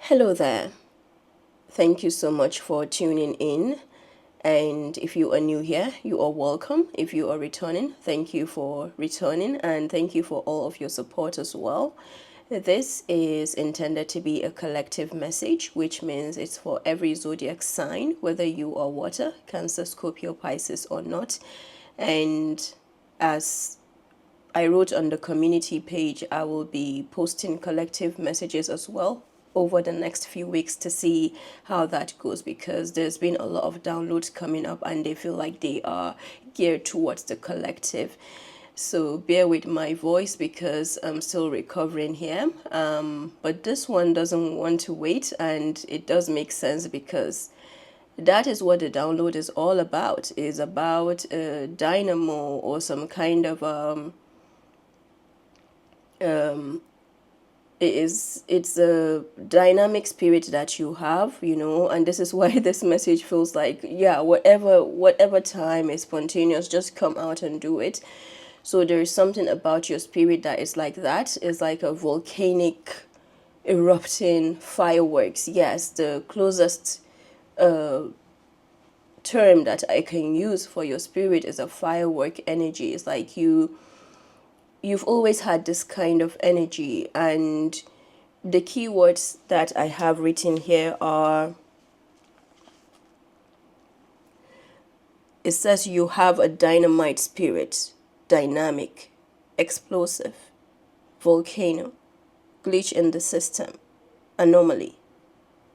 Hello there. Thank you so much for tuning in. And if you are new here, you are welcome. If you are returning, thank you for returning and thank you for all of your support as well. This is intended to be a collective message, which means it's for every zodiac sign, whether you are water, Cancer, Scorpio, Pisces, or not. And as I wrote on the community page, I will be posting collective messages as well over the next few weeks to see how that goes, because there's been a lot of downloads coming up and they feel like they are geared towards the collective. So bear with my voice because I'm still recovering here. But this one doesn't want to wait, and it does make sense because that is what the download is all about. Is about a dynamo or some kind of it's a dynamic spirit that you have, and this is why this message feels like, yeah, whatever time is spontaneous, just come out and do it. So there's something about your spirit that is like that. It's like a volcanic erupting fireworks. Yes, the closest term that I can use for your spirit is a firework energy. It's like you've always had this kind of energy, and the keywords that I have written here are, it says you have a dynamite spirit, dynamic, explosive, volcano, glitch in the system, anomaly.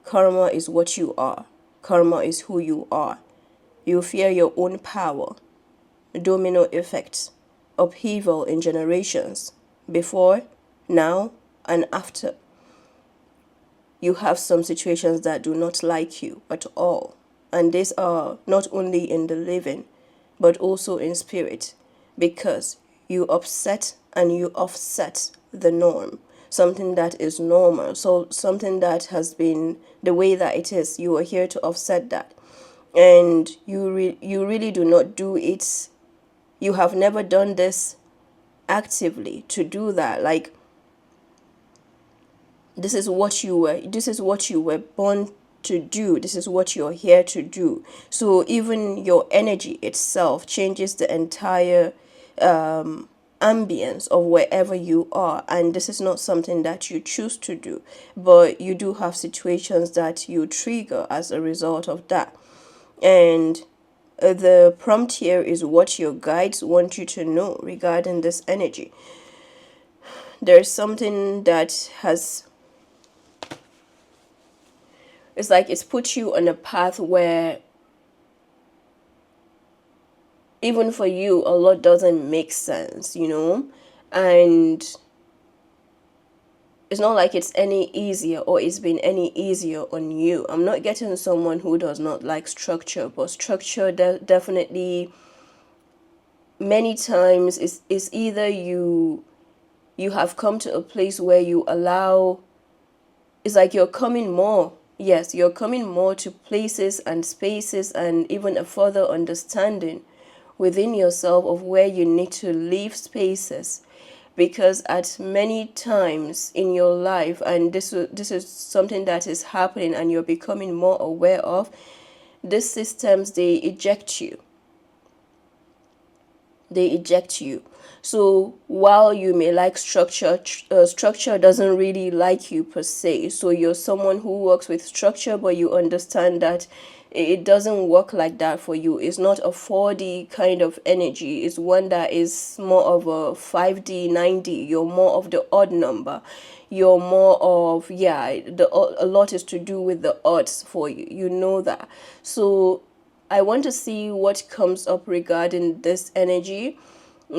Karma is what you are. Karma is who you are. You fear your own power. Domino effects, upheaval in generations, before, now, and after. You have some situations that do not like you at all. And these are not only in the living, but also in spirit, because you upset and you offset the norm. Something that is normal, so something that has been the way that it is, you are here to offset that. And you really do not do it. You have never done this actively to do that. Like, this is what you were born to do. This is what you're here to do. So even your energy itself changes the entire ambience of wherever you are, and this is not something that you choose to do, but you do have situations that you trigger as a result of that. And the prompt here is what your guides want you to know regarding this energy. There's something that has, it's like it's put you on a path where even for you a lot doesn't make sense, and it's not like it's any easier or it's been any easier on you. I'm not getting someone who does not like structure, but structure definitely many times is either you have come to a place where you allow, it's like you're coming more. Yes, you're coming more to places and spaces and even a further understanding within yourself of where you need to leave spaces. Because at many times in your life, and this is something that is happening and you're becoming more aware of, these systems, they eject you. So while you may like structure, structure doesn't really like you per se. So you're someone who works with structure, but you understand that it doesn't work like that for you. It's not a 4D kind of energy. It's one that is more of a 5D, 9D. You're more of the odd number. You're more of, a lot is to do with the odds for you. You know that. So I want to see what comes up regarding this energy,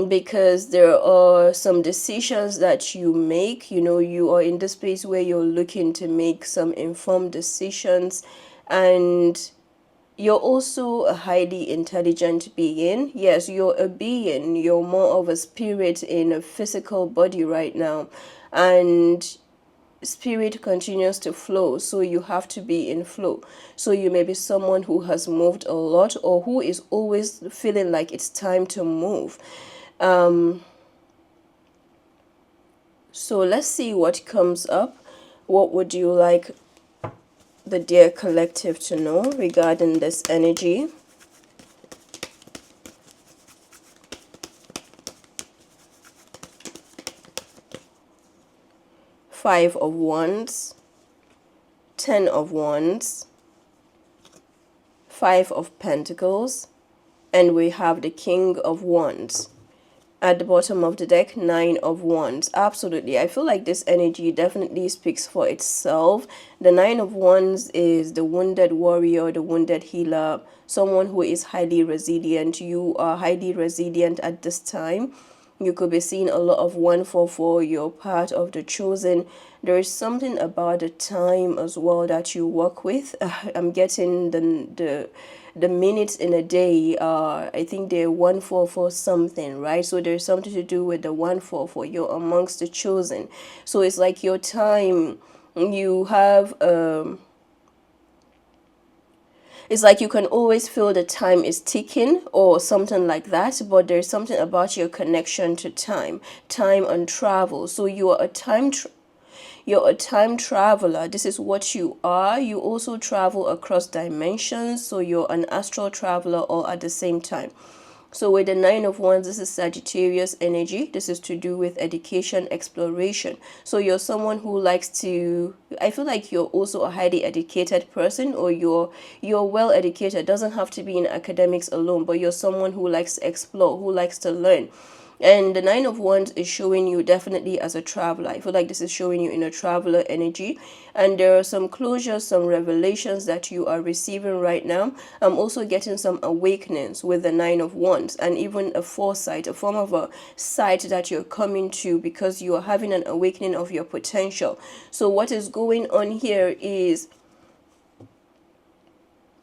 because there are some decisions that you make. You are in the space where you're looking to make some informed decisions, and you're also a highly intelligent being. Yes, you're a being. You're more of a spirit in a physical body right now, and spirit continues to flow, so you have to be in flow. So you may be someone who has moved a lot or who is always feeling like it's time to move. So let's see what comes up. What would you like the dear collective to know regarding this energy? Five of Wands, 10 of Wands, 5 of Pentacles, and we have the King of Wands. At the bottom of the deck, 9 of Wands. Absolutely. I feel like this energy definitely speaks for itself. The 9 of Wands is the wounded warrior, the wounded healer, someone who is highly resilient. You are highly resilient at this time. You could be seeing a lot of 144. You're part of the chosen. There is something about the time as well that you work with. I'm getting the minutes in a day. I think they're 144 something, right? So there's something to do with the 144. You're amongst the chosen. So it's like your time. You have it's like you can always feel the time is ticking or something like that, but there's something about your connection to time and travel. So you are a you're a time traveler. This is what you are. You also travel across dimensions, so you're an astral traveler all at the same time. So with the 9 of Wands, this is Sagittarius energy. This is to do with education, exploration. So you're someone who likes to, I feel like you're also a highly educated person, or you're well educated. It doesn't have to be in academics alone, but you're someone who likes to explore, who likes to learn. And the 9 of Wands is showing you definitely as a traveler. I feel like this is showing you in a traveler energy. And there are some closures, some revelations that you are receiving right now. I'm also getting some awakenings with the 9 of Wands, and even a foresight, a form of a sight that you're coming to because you are having an awakening of your potential. So what is going on here is,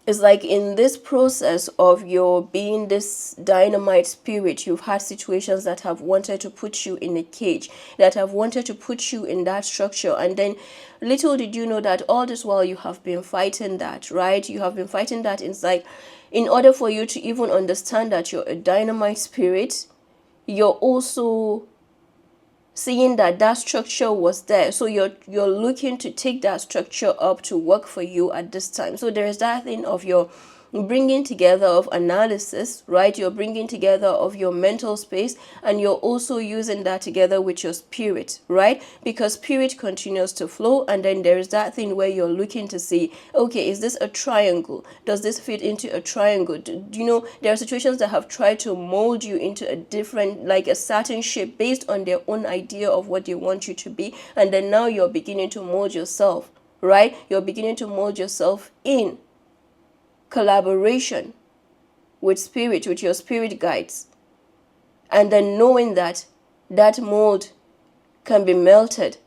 it's like in this process of your being this dynamite spirit, you've had situations that have wanted to put you in a cage, that have wanted to put you in that structure. And then little did you know that all this while you have been fighting that, right? You have been fighting that. It's like, in order for you to even understand that you're a dynamite spirit, you're also seeing that that structure was there, so you're looking to take that structure up to work for you at this time. So there is that thing of your bringing together of analysis, right? You're bringing together of your mental space, and you're also using that together with your spirit, right? Because spirit continues to flow, and then there's that thing where you're looking to see, okay, is this a triangle? Does this fit into a triangle? Do you know, there are situations that have tried to mold you into a different, like a certain shape based on their own idea of what they want you to be, and then now you're beginning to mold yourself, right? You're beginning to mold yourself in collaboration with spirit, with your spirit guides, and then knowing that that mold can be melted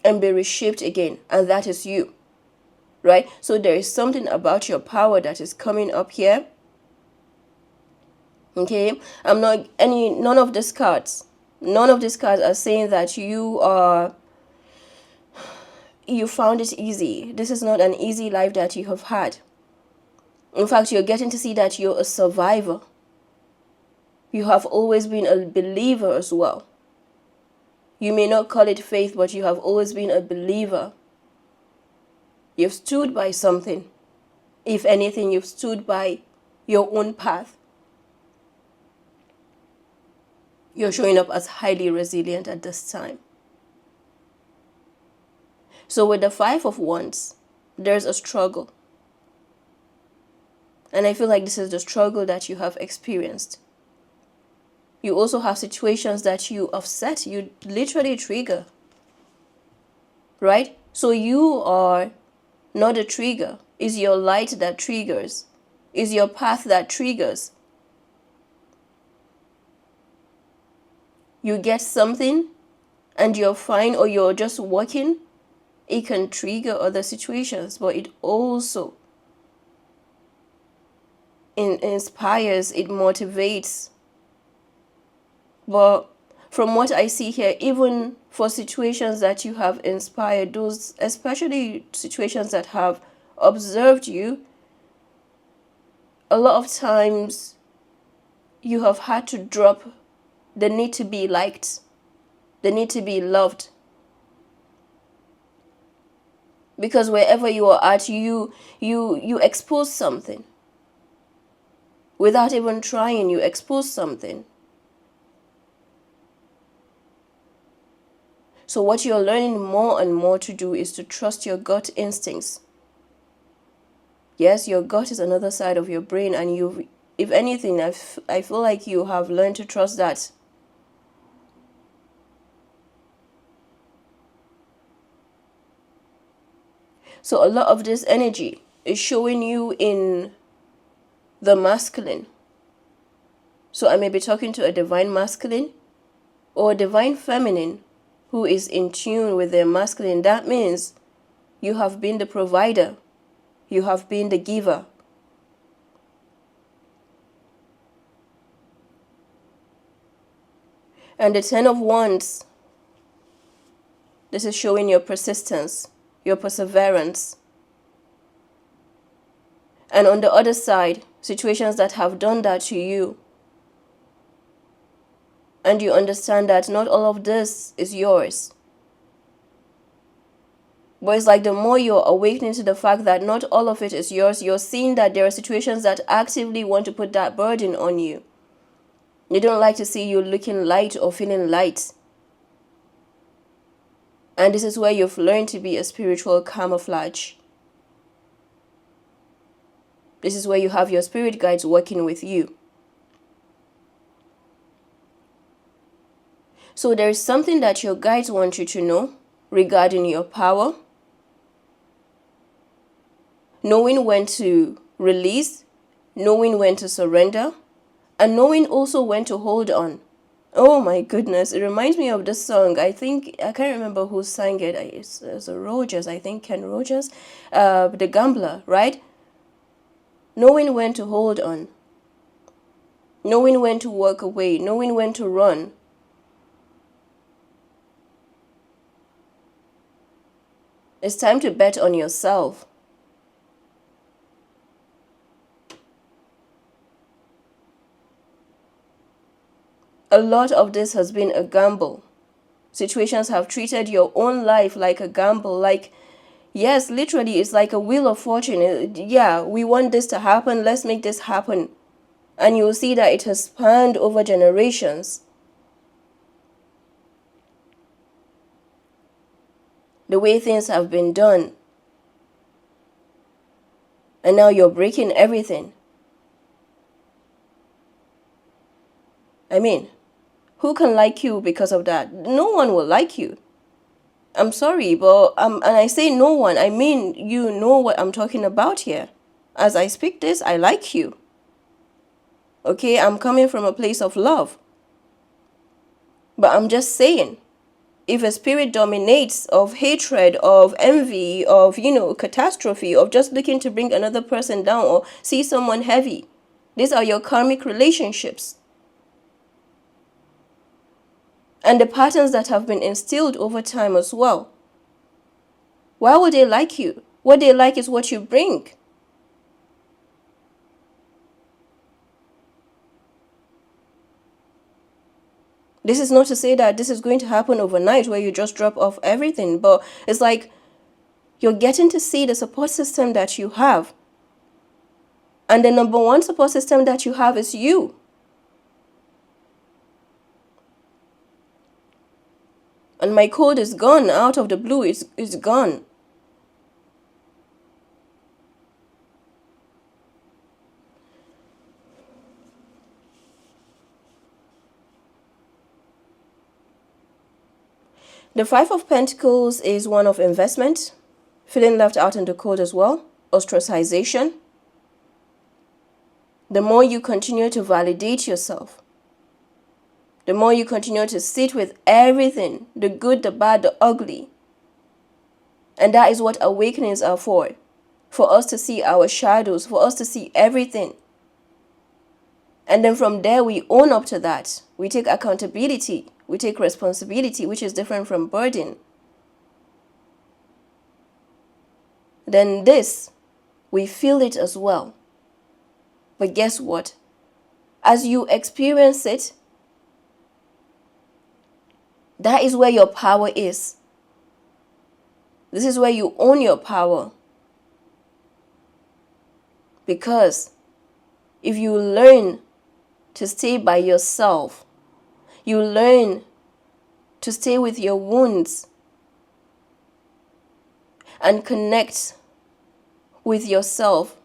and be reshaped again, and that is you, right? So there is something about your power that is coming up here. Okay, I'm not none of these cards are saying that you found it easy. This is not an easy life that you have had. In fact, you're getting to see that you're a survivor. You have always been a believer as well. You may not call it faith, but you have always been a believer. You've stood by something. If anything, you've stood by your own path. You're showing up as highly resilient at this time. So with the 5 of Wands, there's a struggle. And I feel like this is the struggle that you have experienced. You also have situations that you upset, you literally trigger, right? So you are not a trigger. It's your light that triggers. It's your path that triggers. You get something and you're fine, or you're just walking, it can trigger other situations, but it also inspires, it motivates. But from what I see here, even for situations that you have inspired, those especially situations that have observed you, a lot of times you have had to drop the need to be liked, the need to be loved. Because wherever you are at, you expose something. Without even trying, you expose something. So what you're learning more and more to do is to trust your gut instincts. Yes, your gut is another side of your brain, and if anything, I feel like you have learned to trust that. So a lot of this energy is showing you in the masculine. So I may be talking to a divine masculine or a divine feminine who is in tune with their masculine. That means you have been the provider. You have been the giver. And the Ten of Wands, this is showing your persistence, your perseverance. And on the other side, situations that have done that to you. And you understand that not all of this is yours. But it's like the more you're awakening to the fact that not all of it is yours, you're seeing that there are situations that actively want to put that burden on you. They don't like to see you looking light or feeling light. And this is where you've learned to be a spiritual camouflage. This is where you have your spirit guides working with you. So there is something that your guides want you to know regarding your power. Knowing when to release, knowing when to surrender, and knowing also when to hold on. Oh my goodness, it reminds me of this song. I can't remember who sang it. It's Rogers, I think, Ken Rogers. The Gambler, right? Knowing when to hold on. Knowing when to walk away. Knowing when to run. It's time to bet on yourself. A lot of this has been a gamble. Situations have treated your own life like a gamble. Like, yes, literally, it's like a wheel of fortune. Yeah, we want this to happen. Let's make this happen. And you'll see that it has spanned over generations. The way things have been done. And now you're breaking everything. I mean, who can like you because of that? No one will like you. I'm sorry, but and I say no one, I mean you know what I'm talking about here. As I speak this, I like you. Okay, I'm coming from a place of love. But I'm just saying, if a spirit dominates of hatred, of envy, of, catastrophe, of just looking to bring another person down or see someone heavy, these are your karmic relationships. And the patterns that have been instilled over time as well. Why would they like you? What they like is what you bring. This is not to say that this is going to happen overnight where you just drop off everything, but it's like you're getting to see the support system that you have. And the number one support system that you have is you. And my code is gone out of the blue. It's gone. The Five of Pentacles is one of investment, feeling left out in the cold as well, ostracization. The more you continue to validate yourself, the more you continue to sit with everything, the good, the bad, the ugly. And that is what awakenings are for us to see our shadows, for us to see everything. And then from there, we own up to that. We take accountability. We take responsibility, which is different from burden. Then this, we feel it as well. But guess what? As you experience it, that is where your power is. This is where you own your power. Because if you learn to stay by yourself, you learn to stay with your wounds and connect with yourself,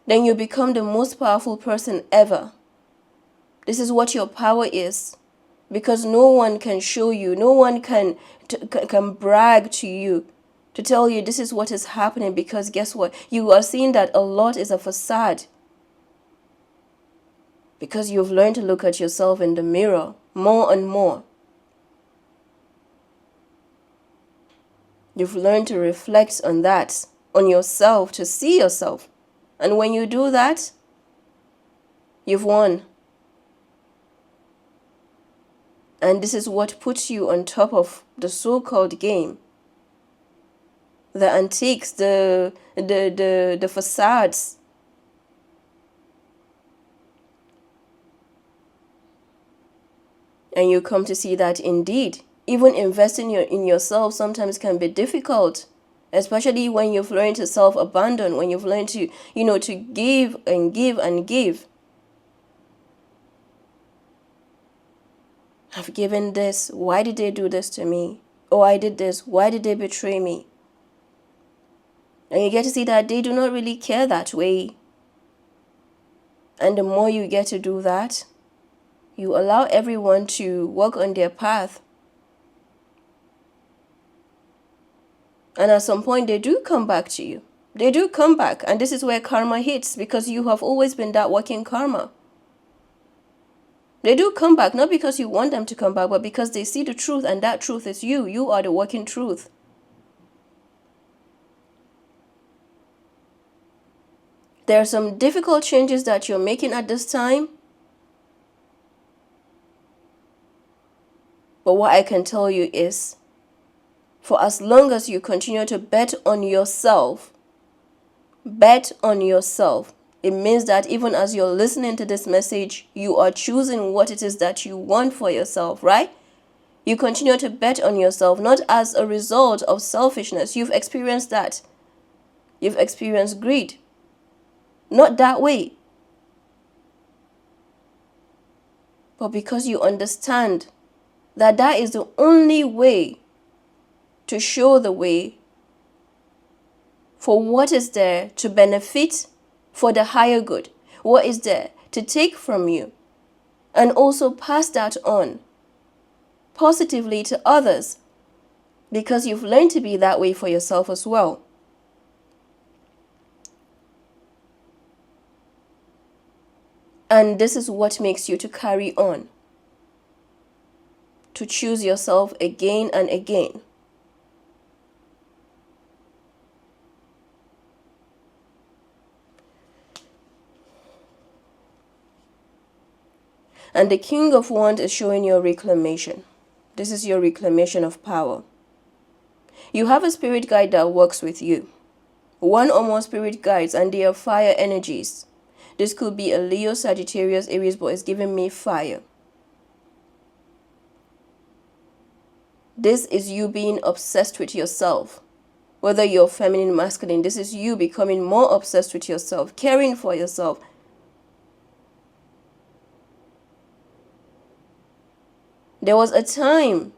then you become the most powerful person ever. This is what your power is. Because no one can show you, no one can brag to you, to tell you this is what is happening, because guess what? You are seeing that a lot is a facade. Because you've learned to look at yourself in the mirror more and more. You've learned to reflect on that, on yourself, to see yourself. And when you do that, you've won. And this is what puts you on top of the so-called game. The antiques, the facades. And you come to see that indeed, even investing in yourself sometimes can be difficult. Especially when you've learned to self-abandon, when you've learned to, to give and give and give. I've given this. Why did they do this to me? Oh, I did this. Why did they betray me? And you get to see that they do not really care that way. And the more you get to do that, you allow everyone to walk on their path. And at some point, they do come back to you. They do come back. And this is where karma hits, because you have always been that working karma. They do come back, not because you want them to come back, but because they see the truth, and that truth is you. You are the working truth. There are some difficult changes that you're making at this time. But what I can tell you is, for as long as you continue to bet on yourself, it means that even as you're listening to this message, you are choosing what it is that you want for yourself, right? You continue to bet on yourself, not as a result of selfishness. You've experienced that. You've experienced greed. Not that way. But because you understand that that is the only way to show the way for what is there to benefit for the higher good, what is there to take from you, and also pass that on positively to others, because you've learned to be that way for yourself as well. And this is what makes you to carry on, to choose yourself again and again. And the King of Wands is showing your reclamation. This is your reclamation of power. You have a spirit guide that works with you. One or more spirit guides, and they are fire energies. This could be a Leo, Sagittarius, Aries, but it's giving me fire. This is you being obsessed with yourself. Whether you're feminine, masculine, this is you becoming more obsessed with yourself, caring for yourself. There was a time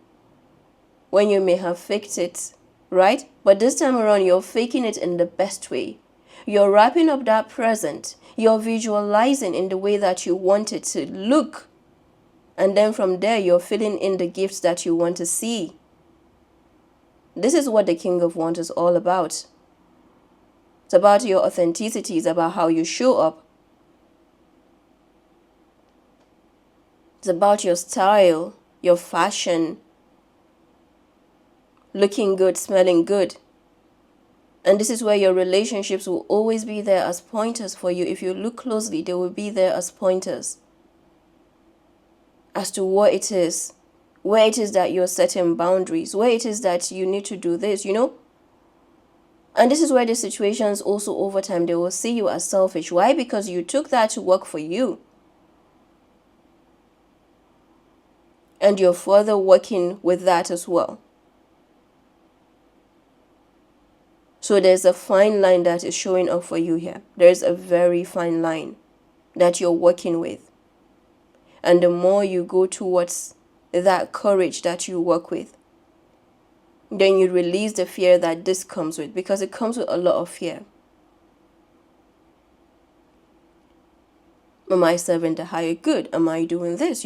when you may have faked it, right? But this time around, you're faking it in the best way. You're wrapping up that present. You're visualizing in the way that you want it to look. And then from there, you're filling in the gifts that you want to see. This is what the King of Wands is all about. It's about your authenticity. It's about how you show up. It's about your style, your fashion, looking good, smelling good. And this is where your relationships will always be there as pointers for you. If you look closely, they will be there as pointers as to what it is, where it is that you're setting boundaries, where it is that you need to do this, And this is where the situations also over time, they will see you as selfish. Why? Because you took that to work for you. And you're further working with that as well. So there's a fine line that is showing up for you here. There's a very fine line that you're working with. And the more you go towards that courage that you work with, then you release the fear that this comes with, because it comes with a lot of fear. Am I serving the higher good? Am I doing this,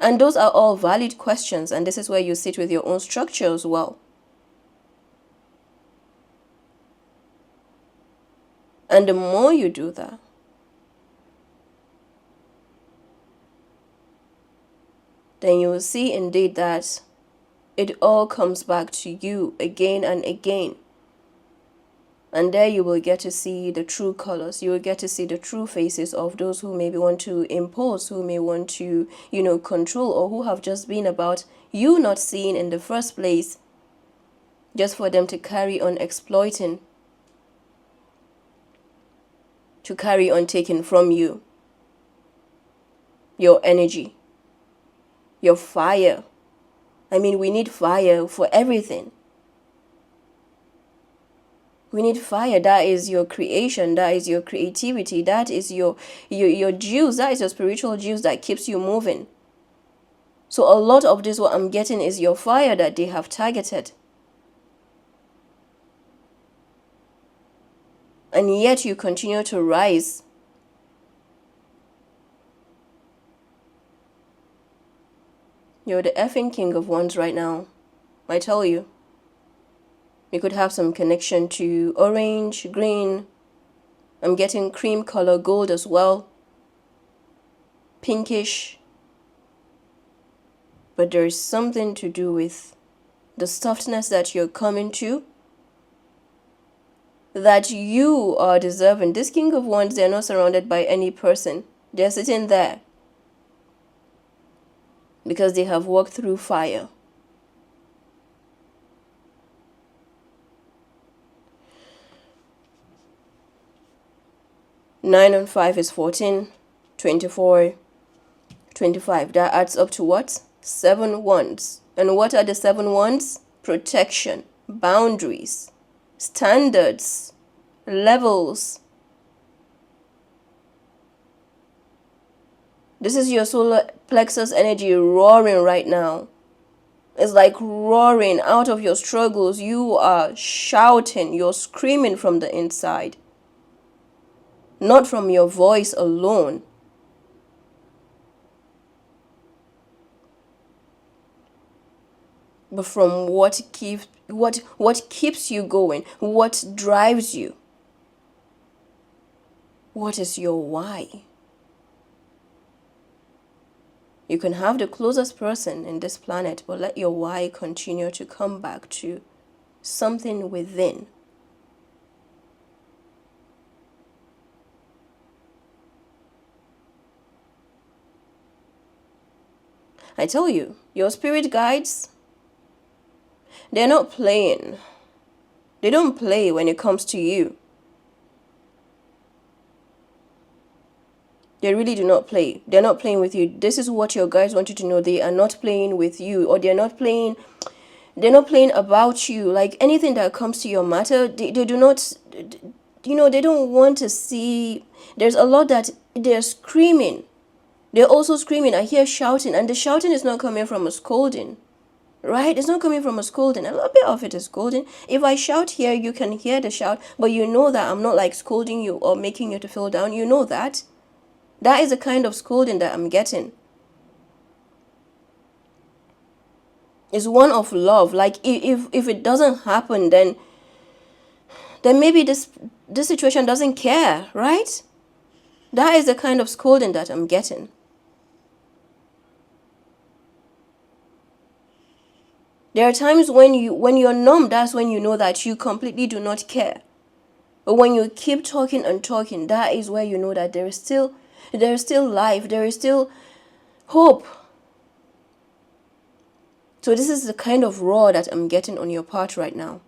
And those are all valid questions, and this is where you sit with your own structure as well. And the more you do that, then you will see indeed that it all comes back to you again and again. And there you will get to see the true colors. You will get to see the true faces of those who maybe want to impose, who may want to, control, or who have just been about you not seeing in the first place, just for them to carry on exploiting, to carry on taking from you your energy, your fire. I mean, we need fire for everything. We need fire. That is your creation. That is your creativity. That is your juice. That is your spiritual juice that keeps you moving. So a lot of this, what I'm getting, is your fire that they have targeted. And yet you continue to rise. You're the effing king of wands right now. I tell you. You could have some connection to orange, green. I'm getting cream color, gold as well. Pinkish. But there is something to do with the softness that you're coming to, that you are deserving. This king of wands, they're not surrounded by any person. They're sitting there because they have walked through fire. Nine and 5 is 14, 24, 25. That adds up to what? 7 wands. And what are the 7 wands? Protection, boundaries, standards, levels. This is your solar plexus energy roaring right now. It's like roaring out of your struggles. You are shouting, you're screaming from the inside. Not from your voice alone. But from what keeps you going, what drives you. What is your why? You can have the closest person in this planet, but let your why continue to come back to something within. I tell you, your spirit guides, they're not playing. They don't play when it comes to you. They really do not play. They're not playing with you. This is what your guides want you to know. They are not playing with you, or they're not playing about you. Like anything that comes to your matter, they do not, they don't want to see. There's a lot that they're screaming. They're also screaming. I hear shouting, and the shouting is not coming from a scolding, right? It's not coming from a scolding. A little bit of it is scolding. If I shout here, you can hear the shout, but you know that I'm not like scolding you or making you to feel down. You know that. That is the kind of scolding that I'm getting. It's one of love. Like if it doesn't happen, then maybe this situation doesn't care, right? That is the kind of scolding that I'm getting. There are times when you're numb, that's when you know that you completely do not care. But when you keep talking and talking, that is where you know that there is still life, there is still hope. So this is the kind of roar that I'm getting on your part right now.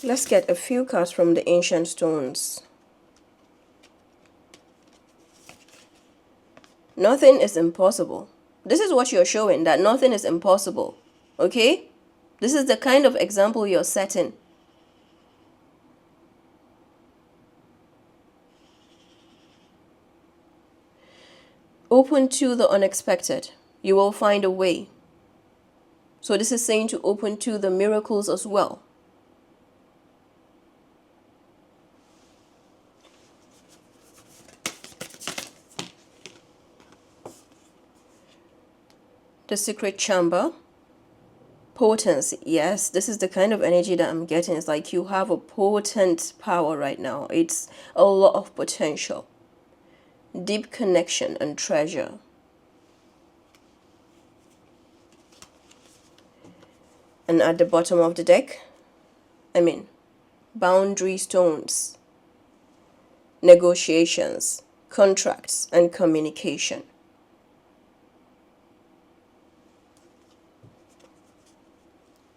Let's get a few cards from the ancient stones. Nothing is impossible. This is what you're showing, that nothing is impossible. Okay? This is the kind of example you're setting. Open to the unexpected. You will find a way. So this is saying to open to the miracles as well. The secret chamber. Potency. Yes, this is the kind of energy that I'm getting. It's like you have a potent power right now. It's a lot of potential. Deep connection and treasure. And at the bottom of the deck, boundary stones, negotiations, contracts, and communication.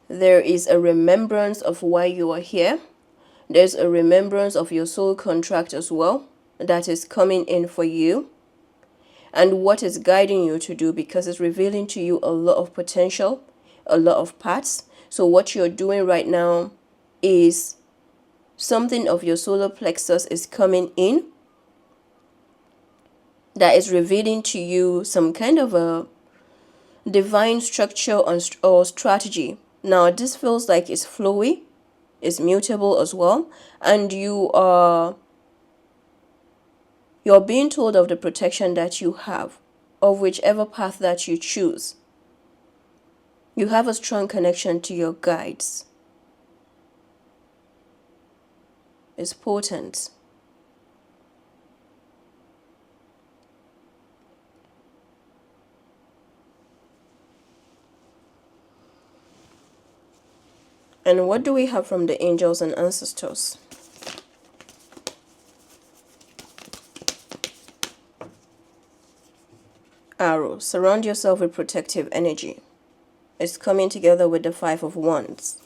There is a remembrance of why you are here. There's a remembrance of your soul contract as well that is coming in for you, and what is guiding you to do, because it's revealing to you a lot of potential, a lot of paths. So what you're doing right now is something of your solar plexus is coming in that is revealing to you some kind of a divine structure or strategy. Now this feels like it's flowy, it's mutable as well, and you're being told of the protection that you have, of whichever path that you choose. You have a strong connection to your guides. It's potent. And what do we have from the angels and ancestors? Arrow. Surround yourself with protective energy. It's coming together with the 5 of Wands.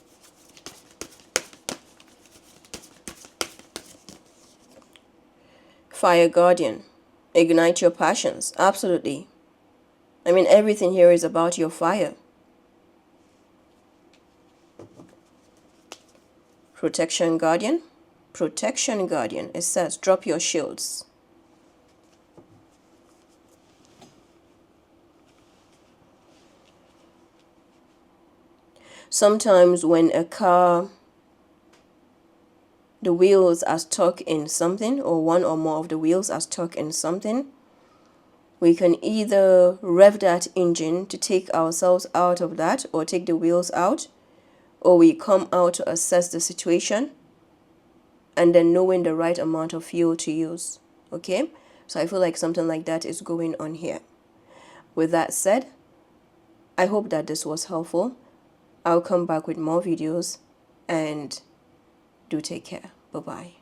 Fire Guardian. Ignite your passions. Absolutely. Everything here is about your fire. Protection Guardian. Protection Guardian. It says drop your shields. Sometimes when a car, the wheels are stuck in something, or one or more of the wheels are stuck in something, we can either rev that engine to take ourselves out of that, or take the wheels out, or we come out to assess the situation and then knowing the right amount of fuel to use. Okay, so I feel like something like that is going on here. With that said, I hope that this was helpful. I'll come back with more videos, and do take care. Bye-bye.